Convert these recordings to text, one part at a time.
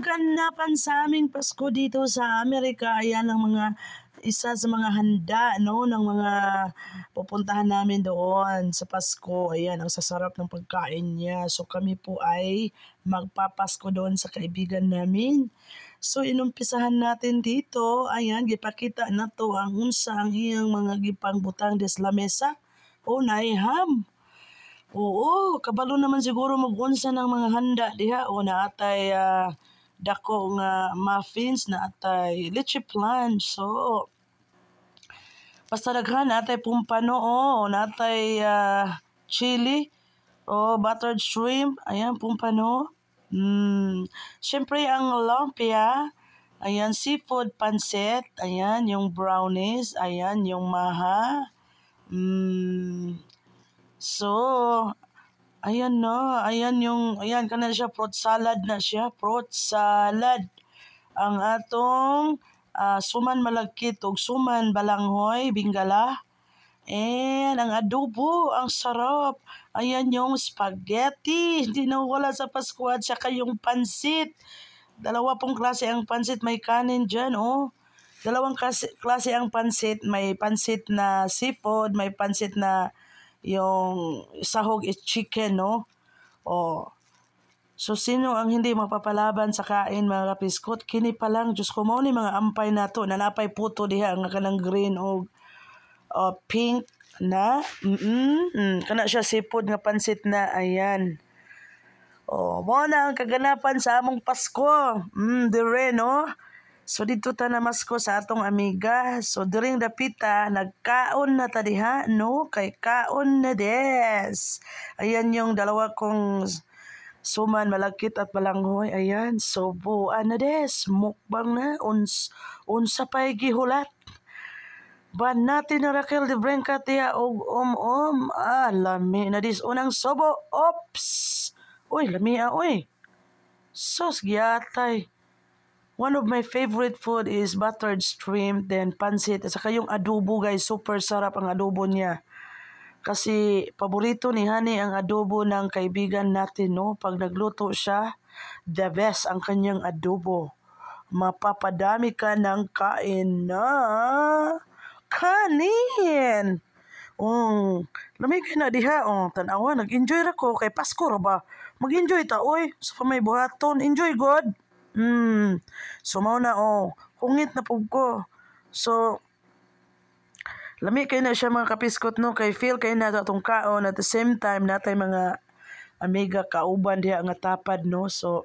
kaganapan sa aming Pasko dito sa Amerika. Ayan ang mga isa sa mga handa no ng mga pupuntahan namin doon sa Pasko. Ayan ang sasarap ng pagkain niya. So kami po ay magpapasko doon sa kaibigan namin. So inumpisahan natin dito. Ayan gipakita na to ang unsa ang iyang mga gipangbutang des lamesa. O naiham. Oo, kabalo naman siguro mag-unsa ng mga handa diha o naatay dako nga muffins, naatay leche flan. So basta daghan naatay pumpano o naatay chili o buttered shrimp, ayan pumpano. Syempre ang lumpia, ayan seafood pancit, ayan yung brownies, ayan yung maha. So, ayan na, ayan kana siya fruit salad na siya, fruit salad. Ang atong suman malagkit ug suman balanghoy, bingala. And ang adobo, ang sarap. Ayan yung spaghetti, hindi nawala sa Pasko at saka yung pansit. Dalawa pong klase ang pansit, may kanin dyan, oh. Dalawang klase ang pansit, may pansit na seafood, may pansit na yung sahog is chicken, no? Oh. So, sino ang hindi mapapalaban sa kain, mga kapiskot? Kini pa lang, Diyos ko, mo ni mga ampay na to. Nanapay puto diha, ang kanang green o pink na. Kana siya seafood nga pansit na, ayan. Oh, mo na ang kaganapan sa among Pasko. Dire, no? So dito ta namasko sa atong amiga. So during dapita nagkaon na ta diha no kay kaon na des. Ayan yung dalawa kong suman malagkit at balanghoy. Ayan subuan na des. Mukbang na unsa pay gihulat. Ban natin na Raquel de Branca tiya og lami na dis unang sobo. Ops. Uy lami uy. Sos gyatay. One of my favorite food is buttered shrimp, then pansit. At saka yung adobo guys, super sarap ang adobo niya. Kasi paborito ni Hani ang adobo ng kaibigan natin, no? Pag nagluto siya, the best ang kanyang adobo. Mapapadami ka ng kain na kanin. Lamig na diha. Tanawa, nag-enjoy ra ko. Kay Pasko ra ba? Mag-enjoy ta, oy. Sa may buhaton. Enjoy, God. So mao na hungit na pug ko. So lami kay na siya mga kapiskot no kay feel kay na atong kaon at the same time natay mga amiga kauban diha nga tapad no. So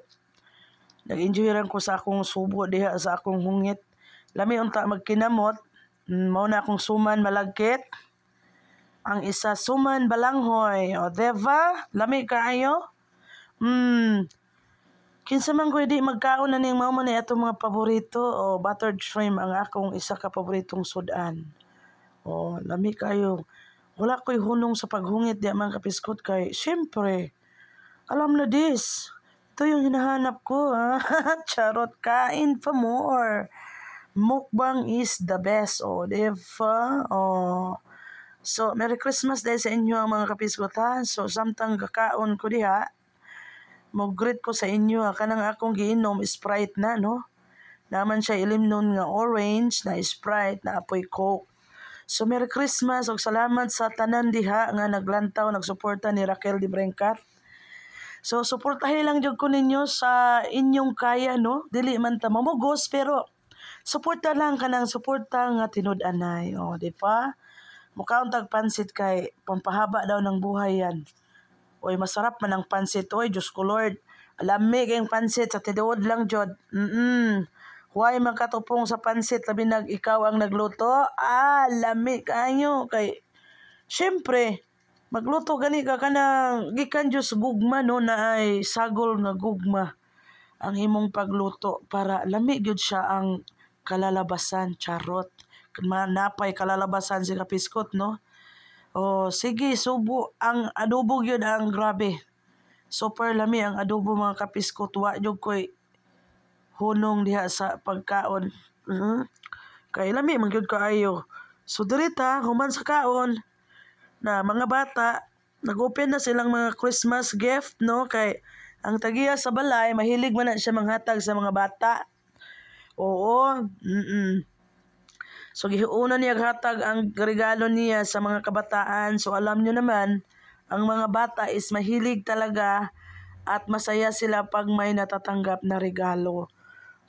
nag-enjoy ran ko sa akong subo diha sa akong hungit. Lami unta magkinamot. Mao na akong suman malagkit. Ang isa suman balanghoy. O diba? Lami kaayo. Kinsa man ko di magkaon na ning mao man ni atong mga paborito o buttered shrimp ang akong isa ka paboritong sudan. Lami kayo. Wala ko'y hunong sa paghungit di mga kapiskot kay syempre alam na this. Ito yung hinahanap ko Charot, kain pa more. Mukbang is the best diba? So Merry Christmas dahil sa inyo ang mga kapiskot ha. So samtang kakaon ko diha mag-greet ko sa inyo kanang akong giinom Sprite na no. Naman siya ilimnon nga orange na Sprite na apoy Coke. So Merry Christmas ug salamat sa tanan diha nga naglantaw nagsuporta ni Raquel de Branca. So suportahin lang jud ko ninyo sa inyong kaya no. Dili man ta mamugos pero suporta lang kanang suporta nga tinud-anay di ba? Mukaon tag pansit kay pampahaba daw ng buhay yan. Oy, masarap man ang pansit. Oy, Diyos ko Lord. Alamig ang pansit sa tinuod lang, Jod. Huwag magkatupong sa pansit. Labi ikaw ang nagluto. Lamig kayo. Kay, syempre, magluto gani ka kanang gikan Diyos gugma, no, na ay sagol nga gugma ang imong pagluto para lamig yun siya ang kalalabasan. Charot. Napay kalalabasan si kapiskot, no? Sige, subo. Ang adobo yun ang grabe. Super lami ang adobo mga kapiskot. Wa yun ko'y hunong diha sa pagkaon. Kay lami, magyod kaayo. So, dirita, human sa kaon, na mga bata, nag-open na silang mga Christmas gift, no? Kay Ang tagiya sa balay, mahilig man na siya manghatag sa mga bata. Oo, So gihuuna niya hatag ang regalo niya sa mga kabataan. So alam nyo naman, ang mga bata is mahilig talaga at masaya sila pag may natatanggap na regalo.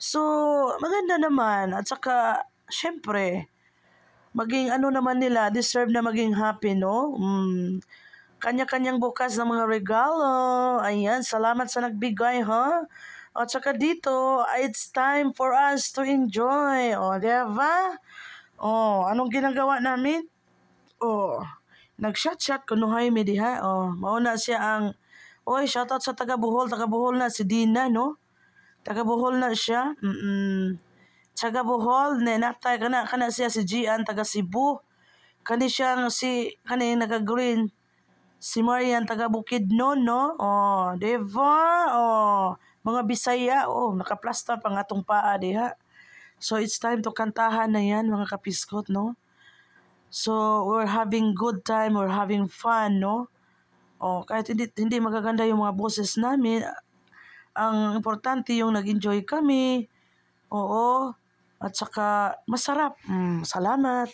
So maganda naman at saka syempre maging ano naman nila, deserve na maging happy, no? Kanya-kanyang bukas ng mga regalo. Ayan, salamat sa nagbigay, ha? At saka dito, it's time for us to enjoy. O, diba? O, anong ginagawa namin? O, nag-shot-shot kunuhay mi diha. O, mauna siya ang, oy, shoutout sa taga Bohol. Taga Bohol na si Dina, no? Taga Bohol na siya. Taga Bohol, natay kana siya si Gian, taga Cebu. Kani naka-green. Si Marian taga Bukidnon, no? Oh, diba? Oh, mga Bisaya, oh, naka-plaster pa nga tong paa diha. So it's time to kantahan na yan, mga kapiskot, no? So we're having good time, we're having fun, no? Oh, kahit hindi magaganda yung mga boses namin, ang importante yung nag-enjoy kami. Oo. At saka masarap. Salamat.